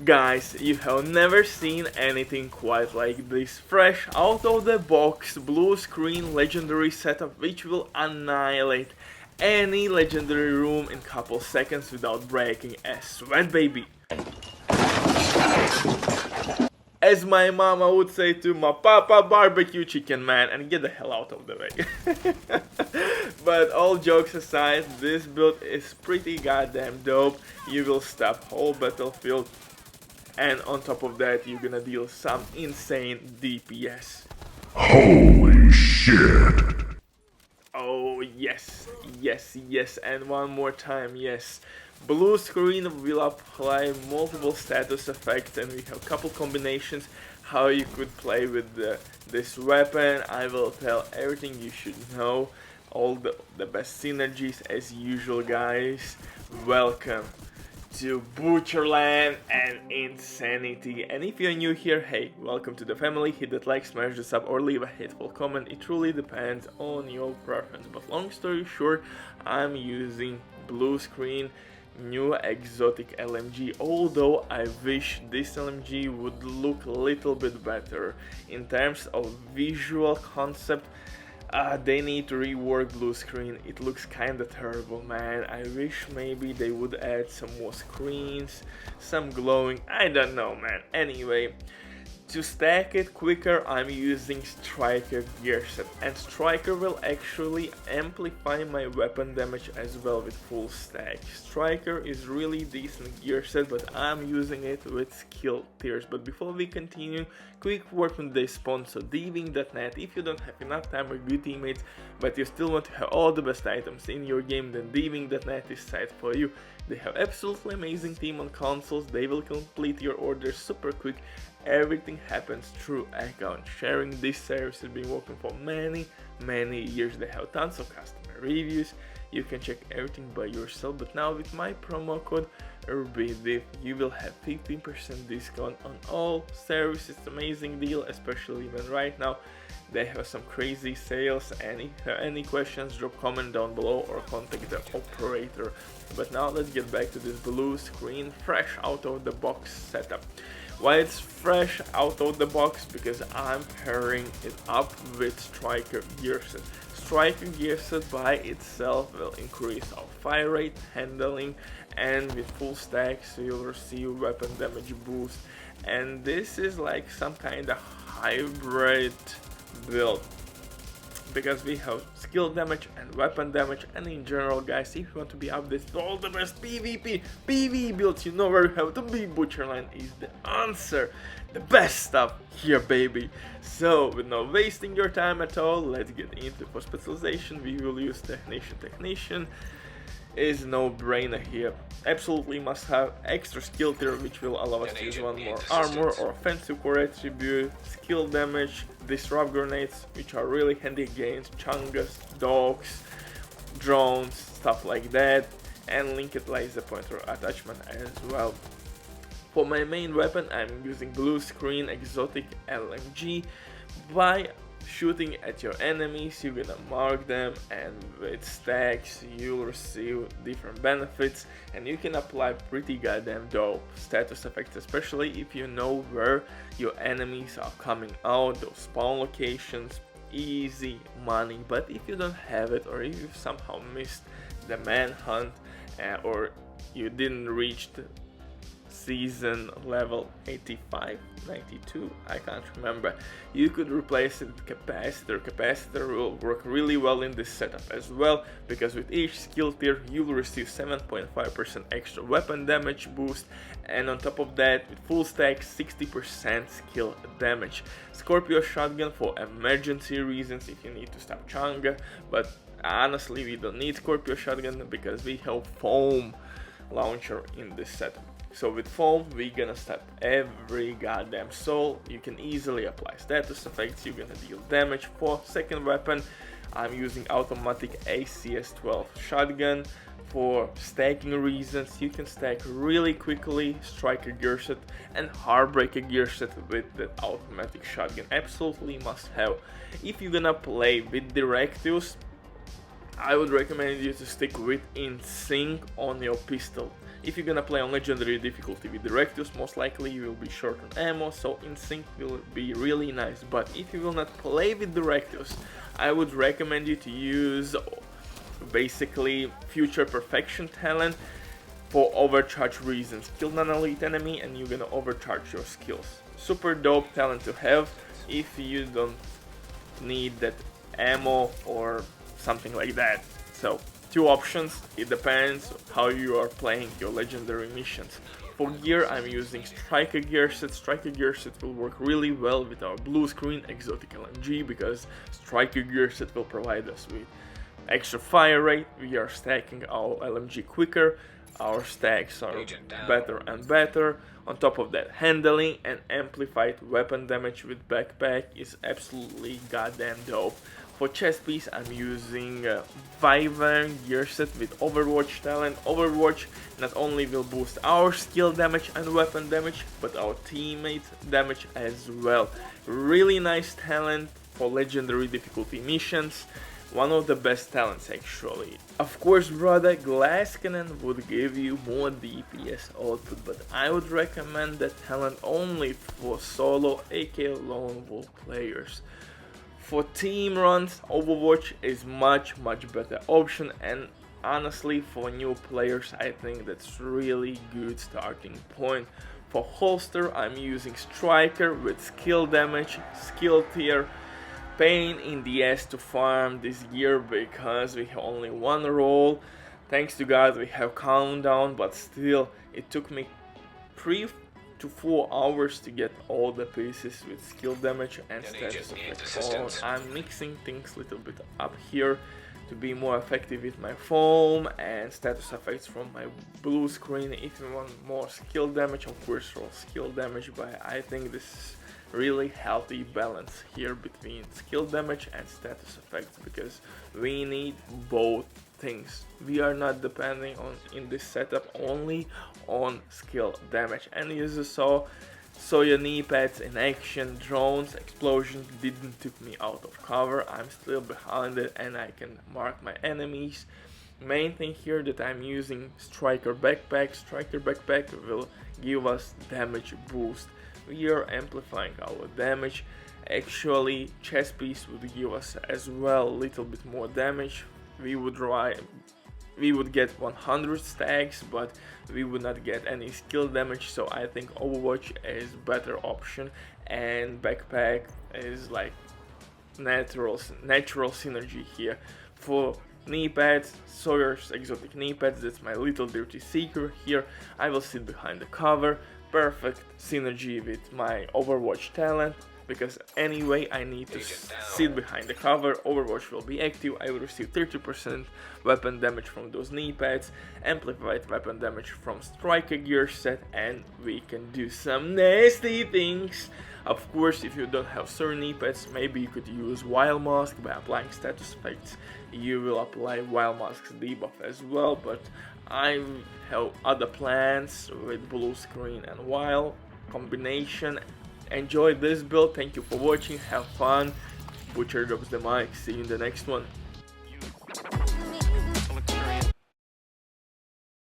Guys, you have never seen anything quite like this. Fresh out of the box blue screen legendary setup which will annihilate any legendary room in couple seconds without breaking a sweat, baby. As my mama would say to my papa, barbecue chicken, man, and get the hell out of the way. But all jokes aside, this build is pretty goddamn dope. You will stop whole battlefield, and on top of that you're gonna deal some insane DPS. Holy shit! Oh yes, yes, yes, and one more time, yes. Blue screen will apply multiple status effects, and we have a couple combinations how you could play with this weapon. I will tell everything you should know, all the best synergies as usual, guys. Welcome to Butcherland and Insanity. And if you're new here, hey, welcome to the family. Hit that like, smash the sub, or leave a hateful comment. It truly depends on your preference. But long story short, I'm using blue screen, new exotic LMG, although I wish this LMG would look a little bit better in terms of visual concept. They need to rework blue screen. It looks kinda terrible, man. I wish maybe they would add some more screens, some glowing, I don't know, man. Anyway, to stack it quicker, I'm using Striker gear set, and Striker will actually amplify my weapon damage as well with full stack. Striker is really decent gear set, but I'm using it with skill tiers. But before we continue, quick word from the sponsor, Diving.net. If you don't have enough time with good teammates, but you still want to have all the best items in your game, then Diving.net is site for you. They have absolutely amazing team on consoles. They will complete your orders super quick. Everything happens through account sharing. This service has been working for many years. They have tons of customer reviews. You can check everything by yourself, but now with my promo code RBDIV, you will have 15% discount on all services. It's an amazing deal, especially even right now. They have some crazy sales, and if you have any questions, drop comment down below or contact the operator. But now let's get back to this blue screen, fresh out of the box setup. Why it's fresh out of the box? Because I'm pairing it up with Striker gear set. Striker gear set by itself will increase our fire rate, handling, and with full stacks you'll receive weapon damage boost. And this is like some kind of hybrid build, because we have skill damage and weapon damage. And in general, guys, if you want to be updated to all the best PvE builds, you know where you have to be. Butcherland is the answer, the best stuff here, baby. So with no wasting your time at all, let's get into for specialization. We will use Technician is no brainer here. Absolutely must have extra skill tier, which will allow us to use one more armor or offensive core attribute, skill damage, disrupt grenades, which are really handy against chungus, dogs, drones, stuff like that, and linked laser pointer attachment as well. For my main weapon, I'm using blue screen exotic LMG. By shooting at your enemies, you're gonna mark them, and with stacks you'll receive different benefits, and you can apply pretty goddamn dope status effects, especially if you know where your enemies are coming out, those spawn locations. Easy money. But if you don't have it, or if you somehow missed the manhunt, or you didn't reach the season level 85, 92, I can't remember, you could replace it with capacitor. Capacitor will work really well in this setup as well, because with each skill tier you will receive 7.5% extra weapon damage boost, and on top of that, with full stack, 60% skill damage. Scorpio shotgun for emergency reasons if you need to stop Changa, but honestly we don't need Scorpio shotgun because we have foam launcher in this setup. So with foam, we're gonna stop every goddamn soul. You can easily apply status effects, you're gonna deal damage. For second weapon, I'm using automatic ACS-12 shotgun. For stacking reasons, you can stack really quickly Striker gear set and Heartbreaker gear set with the automatic shotgun. Absolutely must have. If you're gonna play with directives, I would recommend you to stick with in sync on your pistol. If you're gonna play on legendary difficulty with Directus, most likely you will be short on ammo, so in sync will be really nice. But if you will not play with Directus, I would recommend you to use basically Future Perfection talent for overcharge reasons. Kill an elite enemy and you're gonna overcharge your skills. Super dope talent to have if you don't need that ammo or something like that. So two options, it depends how you are playing your legendary missions. For gear, I'm using Striker gear set. Striker gear set will work really well with our blue screen exotic LMG because Striker gear set will provide us with extra fire rate. We are stacking our LMG quicker, our stacks are better and better. On top of that, handling and amplified weapon damage with backpack is absolutely goddamn dope. For chest piece, I'm using Wyvern gear set with Overwatch talent. Overwatch not only will boost our skill damage and weapon damage, but our teammate damage as well. Really nice talent for legendary difficulty missions. One of the best talents actually. Of course, brother, glass cannon would give you more DPS output, but I would recommend that talent only for solo aka lone wolf players. For team runs, Overwatch is much better option, and honestly for new players I think that's really good starting point. For holster, I'm using Striker with skill damage, skill tier. Pain in the ass to farm this gear because we have only one roll. Thanks to God we have countdown, but still it took me 3 to 4 hours to get all the pieces with skill damage and status effects. I'm mixing things a little bit up here to be more effective with my foam and status effects from my blue screen. If you want more skill damage, of course roll skill damage, but I think this is really healthy balance here between skill damage and status effects because we need both things. We are not depending on in this setup only on skill damage. And as you saw your knee pads in action, drones, explosions didn't took me out of cover. I'm still behind it and I can mark my enemies. Main thing here that I'm using Striker backpack. Striker backpack will give us damage boost. We are amplifying our damage. Actually, chest piece would give us as well a little bit more damage. We would get 100 stacks, but we would not get any skill damage, so I think Overwatch is better option and backpack is like natural synergy here. For knee pads, Sawyer's exotic knee pads, that's my little dirty secret here. I will sit behind the cover. Perfect synergy with my Overwatch talent because anyway I need to sit behind the cover. Overwatch will be active. I will receive 30% weapon damage from those knee pads, amplified weapon damage from Striker gear set, and we can do some nasty things. Of course, if you don't have certain knee pads, maybe you could use Wild Mask. By applying status effects you will apply Wild Mask's debuff as well, but I have other plans with blue screen and wild combination. Enjoy this build, thank you for watching, have fun. Butcher drops the mic, see you in the next one.